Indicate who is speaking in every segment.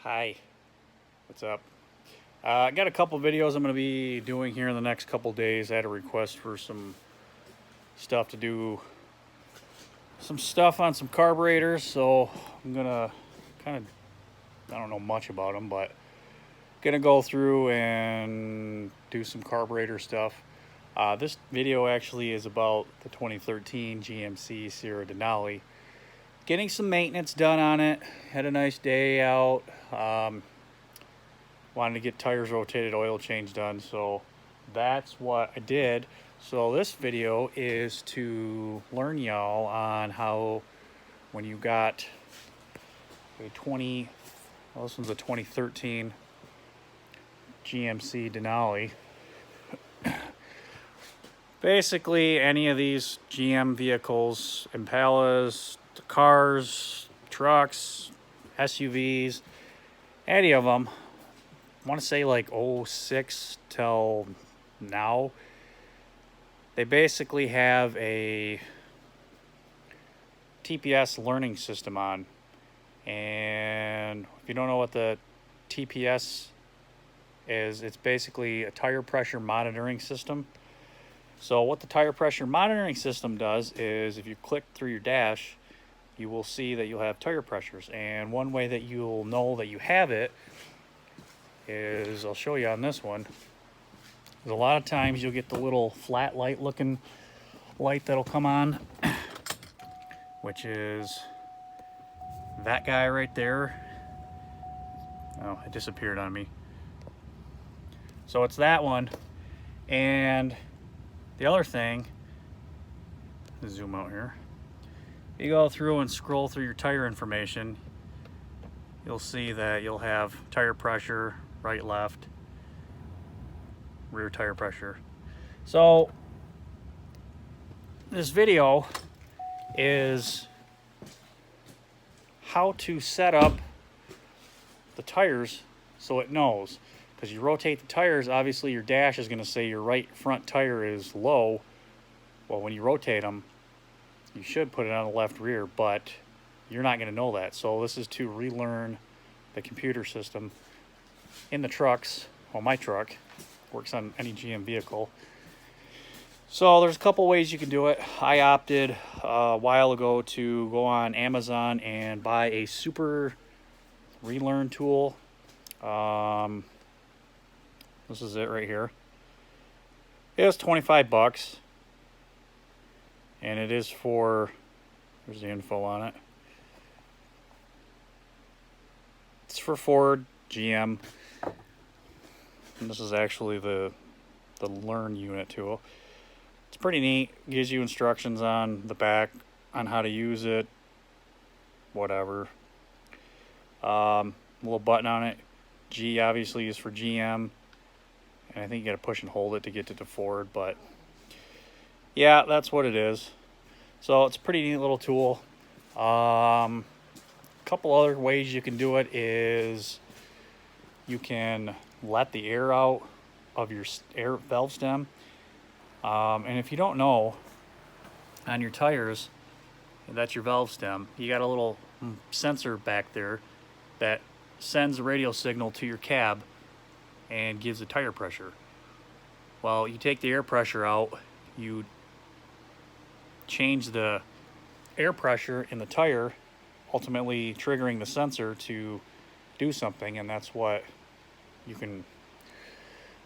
Speaker 1: Hi, what's up? I got a couple videos I'm going to be doing here in the next couple days. I had a request for some stuff to do, some stuff on some carburetors, so I'm going to kind of, I don't know much about them, but going to go through and do some carburetor stuff. This video actually is about the 2013 GMC Sierra Denali. Getting some maintenance done on it. Had a nice day out. Wanted to get tires rotated, oil change done, so that's what I did. So this video is to learn y'all on how, when you got a this one's a 2013 GMC Denali. Basically, any of these GM vehicles, Impalas, cars, trucks, SUVs, any of them, I want to say like 06 till now, they basically have a TPS learning system on. And if you don't know what the TPS is, it's basically a tire pressure monitoring system. So what the tire pressure monitoring system does is, if you click through your dash, you will see that you'll have tire pressures. And one way that you'll know that you have it is, I'll show you on this one. A lot of times you'll get the little flat light looking light that'll come on, which is that guy right there. Oh, it disappeared on me. So it's that one. And the other thing, zoom out here, you go through and scroll through your tire information, you'll see that you'll have tire pressure, right, left, rear tire pressure. So this video is how to set up the tires so it knows. Because you rotate the tires, obviously your dash is going to say your right front tire is low. Well, when you rotate them, you should put it on the left rear, but you're not going to know that. So this is to relearn the computer system in the trucks. Well, my truck works on any GM vehicle. So there's a couple ways you can do it. I opted a while ago to go on Amazon and buy a super Relearn Tool. This is it right here. It was 25 bucks. And it is for, there's the info on it. It's for Ford, GM. And this is actually the Learn unit tool. It's pretty neat. Gives you instructions on the back on how to use it. Whatever. Little button on it. G obviously is for GM. And I think you got to push and hold it to get to the Ford, but yeah, that's what it is. So it's a pretty neat little tool. A couple other ways you can do it is you can let the air out of your air valve stem. And if you don't know, on your tires, that's your valve stem, you got a little sensor back there that sends a radio signal to your cab and gives the tire pressure. Well, you take the air pressure out, you change the air pressure in the tire, ultimately triggering the sensor to do something, and that's what you can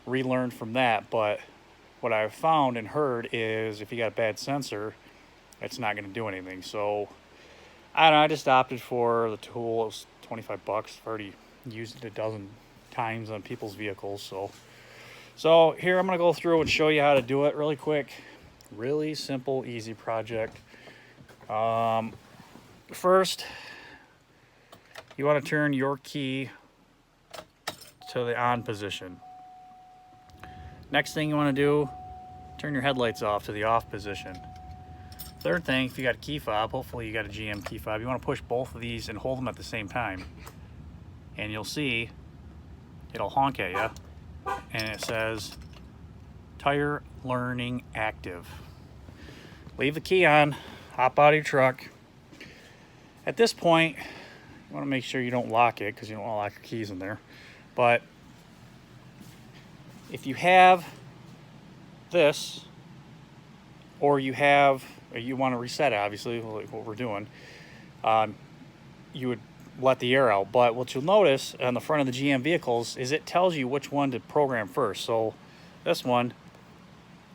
Speaker 1: relearn from that. But what I've found and heard is, if you got a bad sensor, it's not going to do anything. So I don't know, I just opted for the tool. It was 25 bucks. I've already used it a dozen times on people's vehicles. So here I'm going to go through and show you how to do it really quick. Really simple, easy project. First, you want to turn your key to the on position. Next thing you want to do, turn your headlights off to the off position. Third thing, if you got a key fob, hopefully you got a GM key fob, you want to push both of these and hold them at the same time. And you'll see it'll honk at you, and it says tire learning active. Leave the key on, hop out of your truck. At this point, You want to make sure you don't lock it because you don't want to lock your keys in there. But if you have this, or you want to reset it, obviously, like what we're doing, you would let the air out. But what you'll notice on the front of the GM vehicles is it tells you which one to program first. So this one,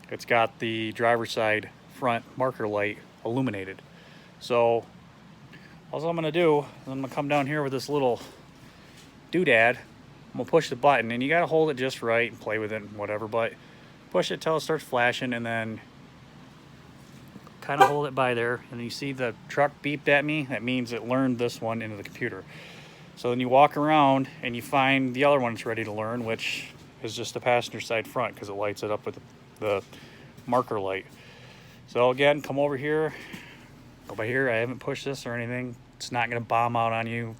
Speaker 1: it's got the driver's side front marker light illuminated. So all I'm going to do is I'm going to come down here with this little doodad. I'm going to push the button, and you got to hold it just right and play with it and whatever, but push it till it starts flashing, and then kind of hold it by there, and you see the truck beeped at me. That means it learned this one into the computer. So then you walk around and you find the other one that's ready to learn, which is just the passenger side front because it lights it up with the marker light. So again, come over here, go by here. I haven't pushed this or anything. It's not going to bomb out on you.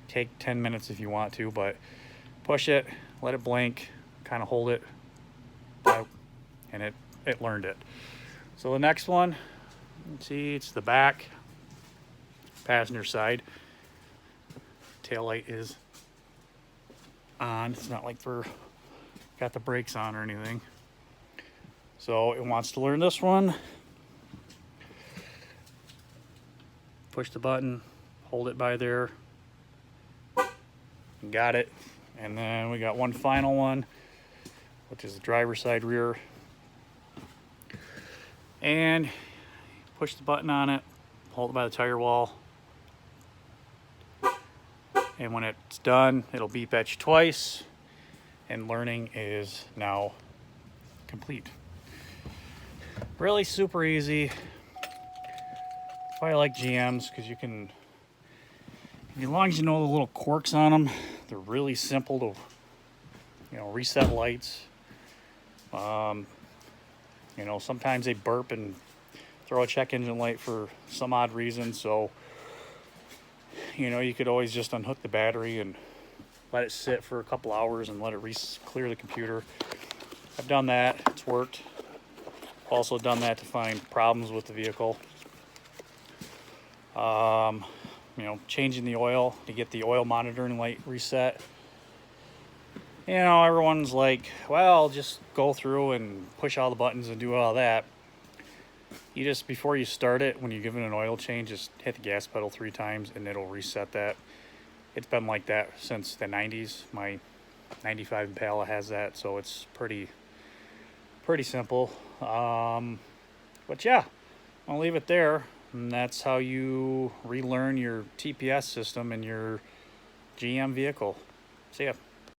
Speaker 1: Take 10 minutes if you want to, but push it, let it blink, kind of hold it, and it learned it. So the next one, let's see, it's the back passenger side. Tail light is on. It's not like we're got the brakes on or anything. So it wants to learn this one. Push the button, hold it by there. Got it. And then we got one final one, which is the driver's side rear. And push the button on it, hold it by the tire wall. And when it's done, it'll beep at you twice, and learning is now complete. Really super easy. That's why I like GMs, because you can, as long as you know the little quirks on them, they're really simple to, reset lights. Sometimes they burp and throw a check engine light for some odd reason. So, you could always just unhook the battery and let it sit for a couple hours and let it clear the computer. I've done that. It's worked. Also done that to find problems with the vehicle. Changing the oil to get the oil monitoring light reset. Everyone's like, well, just go through and push all the buttons and do all that. You just, before you start it, when you're giving an oil change, just hit the gas pedal 3 times and it'll reset that. It's been like that since the 90s. My 95 Impala has that, so it's pretty simple. But yeah, I'll leave it there. And that's how you relearn your TPS system in your GM vehicle. See ya.